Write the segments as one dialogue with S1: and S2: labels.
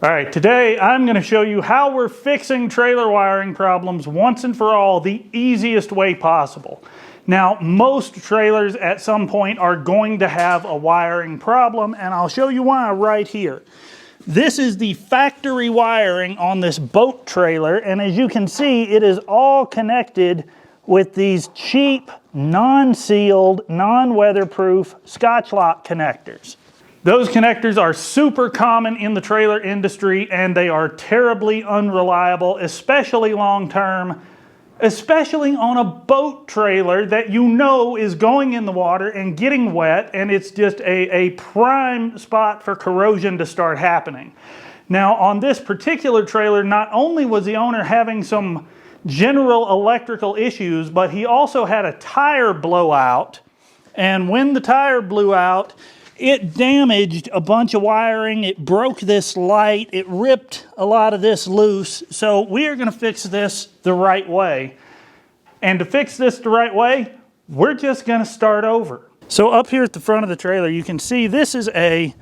S1: All right, today I'm going to show you how we're fixing trailer wiring problems once and for all the easiest way possible. Now, most trailers at some point are going to have a wiring problem, and I'll show you why right here. This is the factory wiring on this boat trailer, and as you can see, it is all connected with these cheap, non-sealed, non-weatherproof Scotch lock connectors. Those connectors are super common in the trailer industry, and they are terribly unreliable, especially long-term, especially on a boat trailer that you know is going in the water and getting wet, and it's just a prime spot for corrosion to start happening. Now, on this particular trailer, not only was the owner having some general electrical issues, but he also had a tire blowout, and when the tire blew out, it damaged a bunch of wiring, it broke this light, it ripped a lot of this loose. So we are going to fix this the right way. And to fix this the right way, we're just going to start over. So up here at the front of the trailer, you can see this is a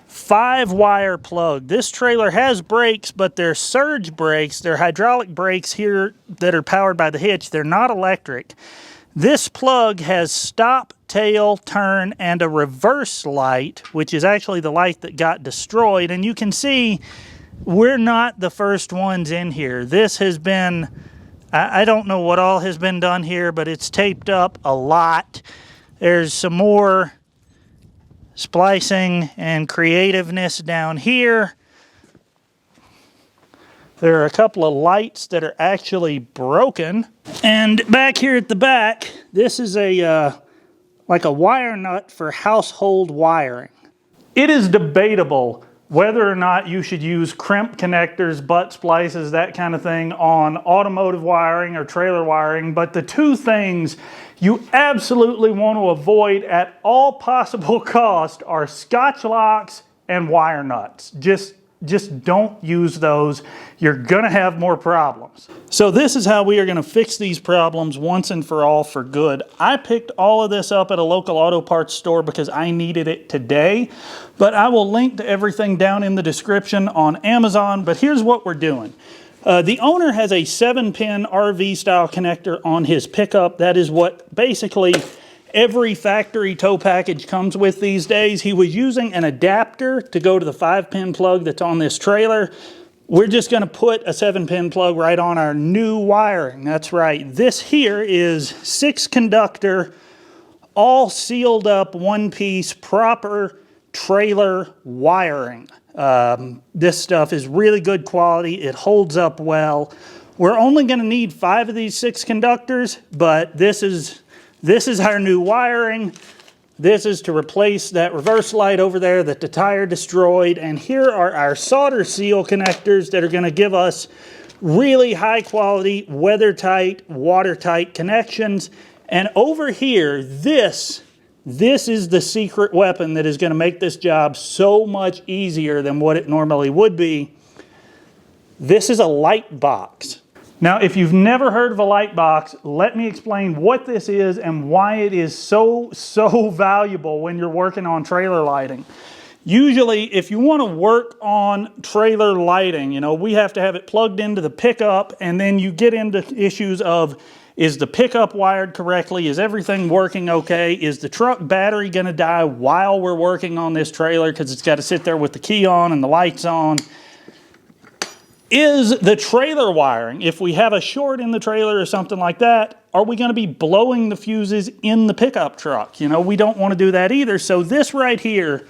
S1: 5-wire plug. This trailer has brakes, but they're surge brakes. They're hydraulic brakes here that are powered by the hitch. They're not electric. This plug has stop, tail, turn, and a reverse light, which is actually the light that got destroyed. And you can see we're not the first ones in here. This has been, I don't know what all has been done here, but it's taped up a lot. There's some more splicing and creativeness down here. There are a couple of lights that are actually broken. And back here at the back, this is like a wire nut for household wiring. It is debatable whether or not you should use crimp connectors, butt splices, that kind of thing on automotive wiring or trailer wiring, but the two things you absolutely want to avoid at all possible cost are Scotch locks and wire nuts. Just don't use those. You're going to have more problems. So this is how we are going to fix these problems once and for all for good. I picked all of this up at a local auto parts store because I needed it today, but I will link to everything down in the description on Amazon. But here's what we're doing. The owner has a 7-pin RV style connector on his pickup. That is what basically every factory tow package comes with these days. He was using an adapter to go to the 5-pin plug that's on this trailer. We're just going to put a 7-pin plug right on our new wiring. That's right. This here is 6-conductor, all sealed up, one-piece, proper trailer wiring. This stuff is really good quality. It holds up well. We're only going to need 5 of these 6 conductors, but this is our new wiring. This is to replace that reverse light over there that the tire destroyed. And here are our solder seal connectors that are going to give us really high quality, weather tight, watertight connections. And over here, this is the secret weapon that is going to make this job so much easier than what it normally would be. This is a light box. Now, if you've never heard of a light box, let me explain what this is and why it is so valuable when you're working on trailer lighting. Usually, if you want to work on trailer lighting, you know, we have to have it plugged into the pickup, and then you get into issues of, is the pickup wired correctly? Is everything working okay? Is the truck battery going to die while we're working on this trailer because it's got to sit there with the key on and the lights on? Is the trailer wiring, if we have a short in the trailer or something like that, are we going to be blowing the fuses in the pickup truck? You know, we don't want to do that either. So this right here,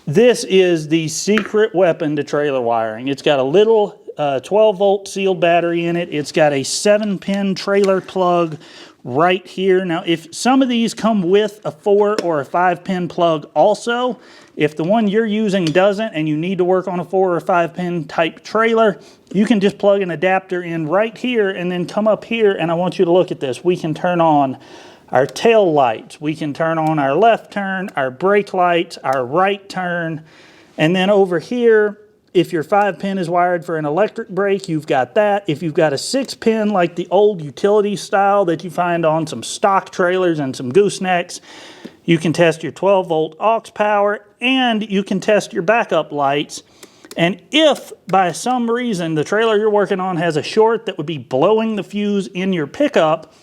S1: this is the secret weapon to trailer wiring. It's got a little 12-volt sealed battery in it. It's got a 7-pin trailer plug right here. Now, if some of these come with a 4 or a 5-pin plug also, if the one you're using doesn't and you need to work on a 4 or 5-pin type trailer, you can just plug an adapter in right here and then come up here, and I want you to look at this. We can turn on our tail lights. We can turn on our left turn, our brake lights, our right turn, and then over here, if your 5-pin is wired for an electric brake, you've got that. If you've got a 6-pin like the old utility style that you find on some stock trailers and some goosenecks, you can test your 12-volt aux power, and you can test your backup lights. And if by some reason the trailer you're working on has a short that would be blowing the fuse in your pickup,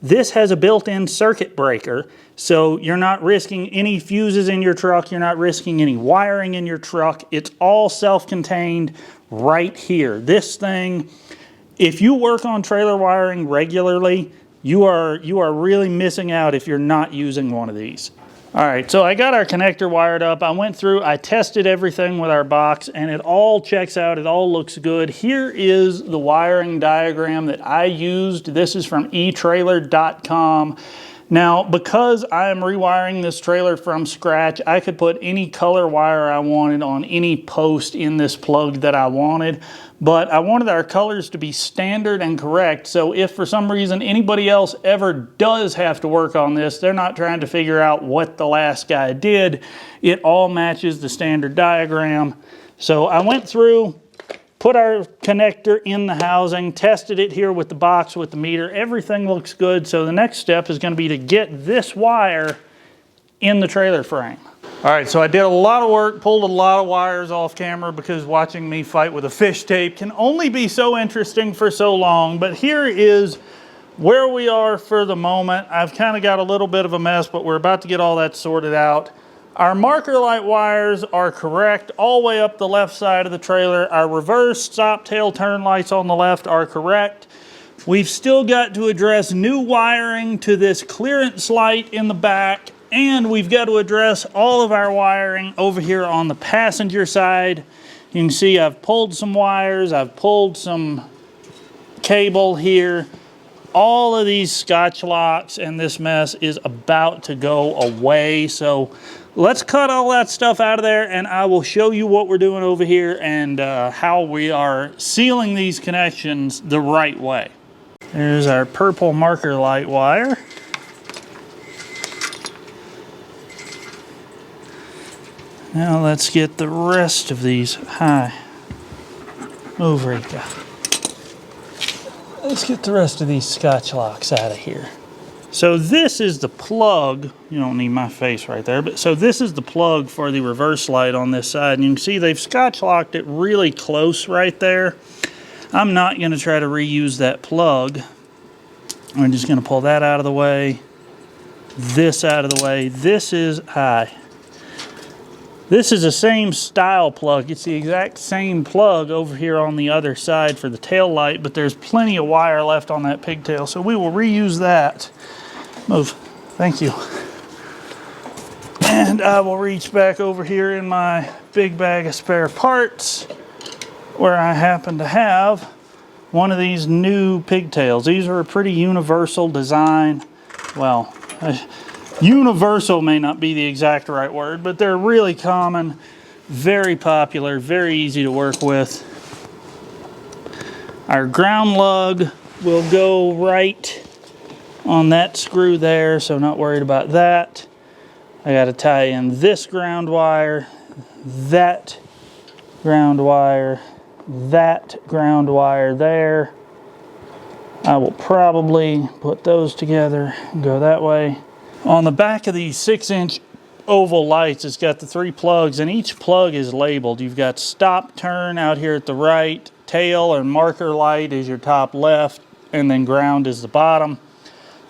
S1: this has a built-in circuit breaker, so you're not risking any fuses in your truck, you're not risking any wiring in your truck. It's all self-contained right here. This thing, if you work on trailer wiring regularly, you are really missing out if you're not using one of these. All right, so I got our connector wired up. I went through, I tested everything with our box, and it all checks out. It all looks good. Here is the wiring diagram that I used. This is from eTrailer.com. Now, because I am rewiring this trailer from scratch, I could put any color wire I wanted on any post in this plug that I wanted, but I wanted our colors to be standard and correct, so if for some reason anybody else ever does have to work on this, they're not trying to figure out what the last guy did. It all matches the standard diagram. So I went through, put our connector in the housing, tested it here with the box, with the meter. Everything looks good. So the next step is going to be to get this wire in the trailer frame. All right, so I did a lot of work, pulled a lot of wires off camera because watching me fight with a fish tape can only be so interesting for so long. But here is where we are for the moment. I've kind of got a little bit of a mess, but we're about to get all that sorted out. Our marker light wires are correct all the way up the left side of the trailer. Our reverse stop tail turn lights on the left are correct. We've still got to address new wiring to this clearance light in the back, and we've got to address all of our wiring over here on the passenger side. You can see I've pulled some wires, I've pulled some cable here. All of these Scotch locks and this mess is about to go away. So let's cut all that stuff out of there, and I will show you what we're doing over here and how we are sealing these connections the right way. There's our purple marker light wire. Now let's get the rest of these. Hi. Move, Rika. Let's get the rest of these Scotch locks out of here. So this is the plug. You don't need my face right there, but so this is the plug for the reverse light on this side. And you can see they've Scotch locked it really close right there. I'm not going to try to reuse that plug. I'm just going to pull that out of the way. This out of the way. This is high. This is the same style plug. It's the exact same plug over here on the other side for the tail light, but there's plenty of wire left on that pigtail, so we will reuse that. Move. Thank you. And I will reach back over here in my big bag of spare parts where I happen to have one of these new pigtails. These are a pretty universal design. Well, universal may not be the exact right word, but they're really common, very popular, very easy to work with. Our ground lug will go right on that screw there, so not worried about that. I got to tie in this ground wire, that ground wire, that ground wire there. I will probably put those together and go that way. On the back of these 6-inch oval lights, it's got the 3 plugs, and each plug is labeled. You've got stop turn out here at the right, tail or marker light is your top left, and then ground is the bottom.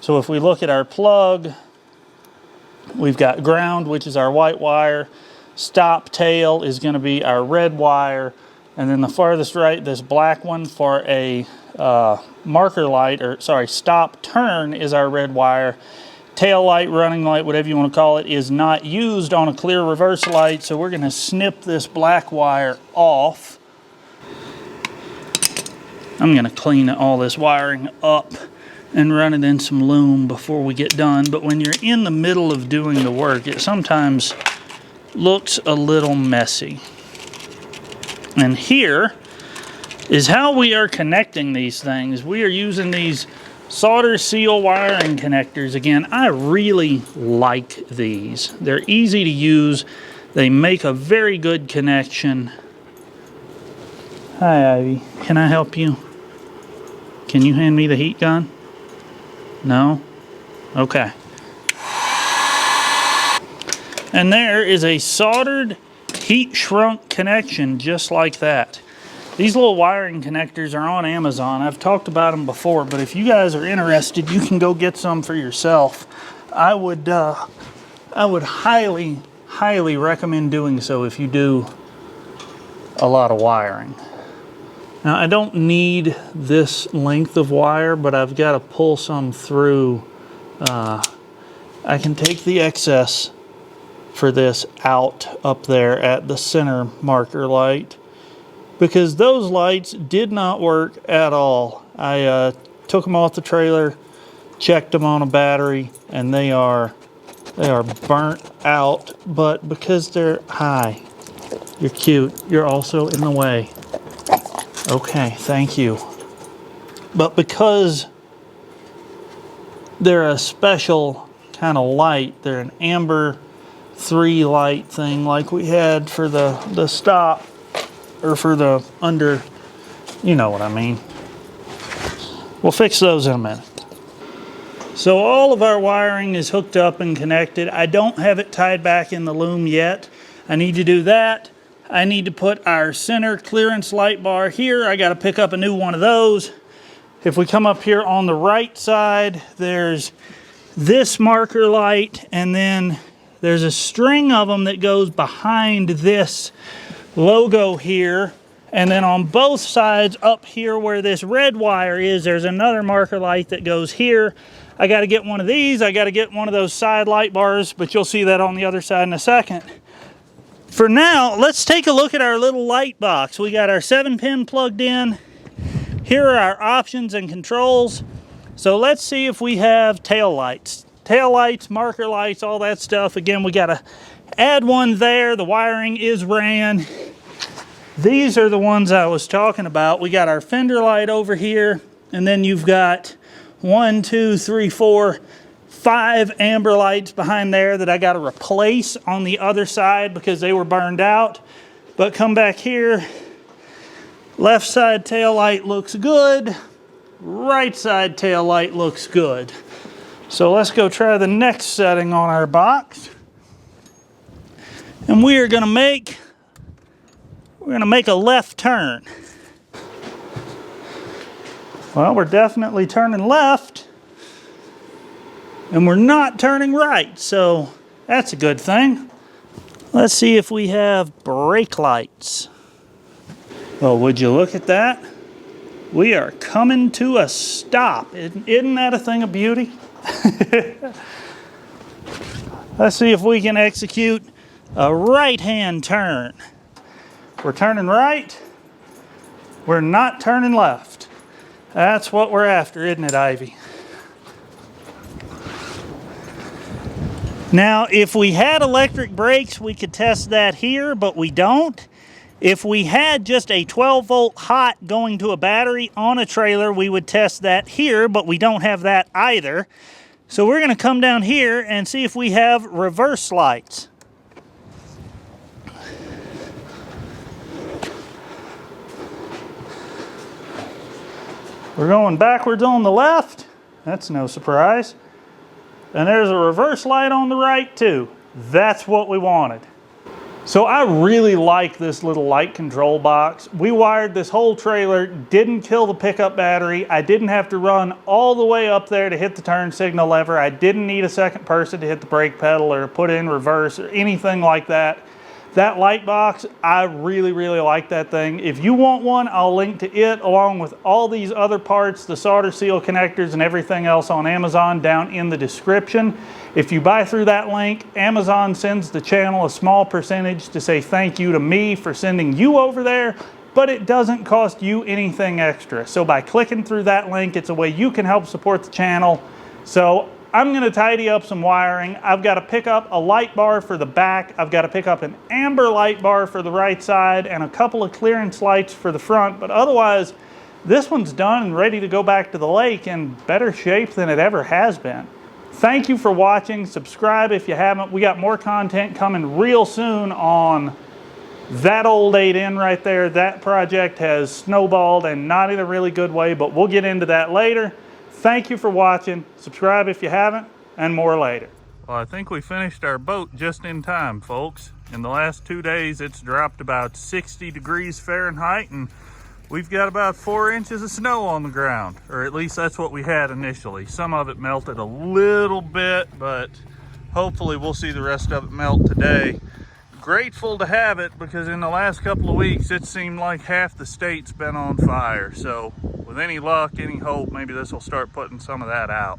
S1: So if we look at our plug, we've got ground, which is our white wire. Stop tail is going to be our red wire. And then the farthest right, this black one for a marker light, or sorry, stop turn is our red wire. Tail light, running light, whatever you want to call it, is not used on a clear reverse light, so we're going to snip this black wire off. I'm going to clean all this wiring up and run it in some loom before we get done, but when you're in the middle of doing the work, it sometimes looks a little messy. And here is how we are connecting these things. We are using these solder seal wiring connectors. Again, I really like these. They're easy to use. They make a very good connection. Hi, Ivy. Can I help you? Can you hand me the heat gun? No? Okay. And there is a soldered heat shrunk connection just like that. These little wiring connectors are on Amazon. I've talked about them before, but if you guys are interested, you can go get some for yourself. I would highly, highly recommend doing so if you do a lot of wiring. Now, I don't need this length of wire, but I've got to pull some through. I can take the excess for this out up there at the center marker light, because those lights did not work at all. I took them off the trailer, checked them on a battery, and they are burnt out. But because they're high, you're cute, you're also in the way. Okay, thank you. But because they're a special kind of light, they're an amber 3 light thing like we had for the stop, or for the under, you know what I mean. We'll fix those in a minute. So all of our wiring is hooked up and connected. I don't have it tied back in the loom yet. I need to do that. I need to put our center clearance light bar here. I got to pick up a new one of those. If we come up here on the right side, there's this marker light, and then there's a string of them that goes behind this logo here. And then on both sides up here where this red wire is, there's another marker light that goes here. I got to get one of these. I got to get one of those side light bars, but you'll see that on the other side in a second. For now, let's take a look at our little light box. We got our 7-pin plugged in. Here are our options and controls. So let's see if we have tail lights. Tail lights, marker lights, all that stuff. Again, we got to add one there. The wiring is ran. These are the ones I was talking about. We got our fender light over here, and then you've got 1, 2, 3, 4, 5 amber lights behind there that I got to replace on the other side because they were burned out. But come back here, left side tail light looks good, right side tail light looks good. So let's go try the next setting on our box. And we're gonna make a left turn. Well, we're definitely turning left, and we're not turning right, so that's a good thing. Let's see if we have brake lights. Well, would you look at that? We are coming to a stop. Isn't that a thing of beauty? Let's see if we can execute a right-hand turn. We're turning right. We're not turning left. That's what we're after, isn't it, Ivy? Now, if we had electric brakes, we could test that here, but we don't. If we had just a 12-volt hot going to a battery on a trailer, we would test that here, but we don't have that either. So we're going to come down here and see if we have reverse lights. We're going backwards on the left. That's no surprise. And there's a reverse light on the right too. That's what we wanted. So I really like this little light control box. We wired this whole trailer, didn't kill the pickup battery. I didn't have to run all the way up there to hit the turn signal lever. I didn't need a second person to hit the brake pedal or put in reverse or anything like that. That light box, I really, really like that thing. If you want one, I'll link to it along with all these other parts, the solder seal connectors and everything else on Amazon down in the description. If you buy through that link, Amazon sends the channel a small percentage to say thank you to me for sending you over there, but it doesn't cost you anything extra. So by clicking through that link, it's a way you can help support the channel. So I'm going to tidy up some wiring. I've got to pick up a light bar for the back. I've got to pick up an amber light bar for the right side and a couple of clearance lights for the front. But otherwise, this one's done and ready to go back to the lake in better shape than it ever has been. Thank you for watching. Subscribe if you haven't. We got more content coming real soon on that old 8N right there. That project has snowballed and not in a really good way, but we'll get into that later. Thank you for watching. Subscribe if you haven't, and more later. Well, I think we finished our boat just in time, folks. In the last 2 days, it's dropped about 60 degrees Fahrenheit, and we've got about 4 inches of snow on the ground, or at least that's what we had initially. Some of it melted a little bit, but hopefully we'll see the rest of it melt today. Grateful to have it, because in the last couple of weeks it seemed like half the state's been on fire. So with any luck, any hope, maybe this will start putting some of that out.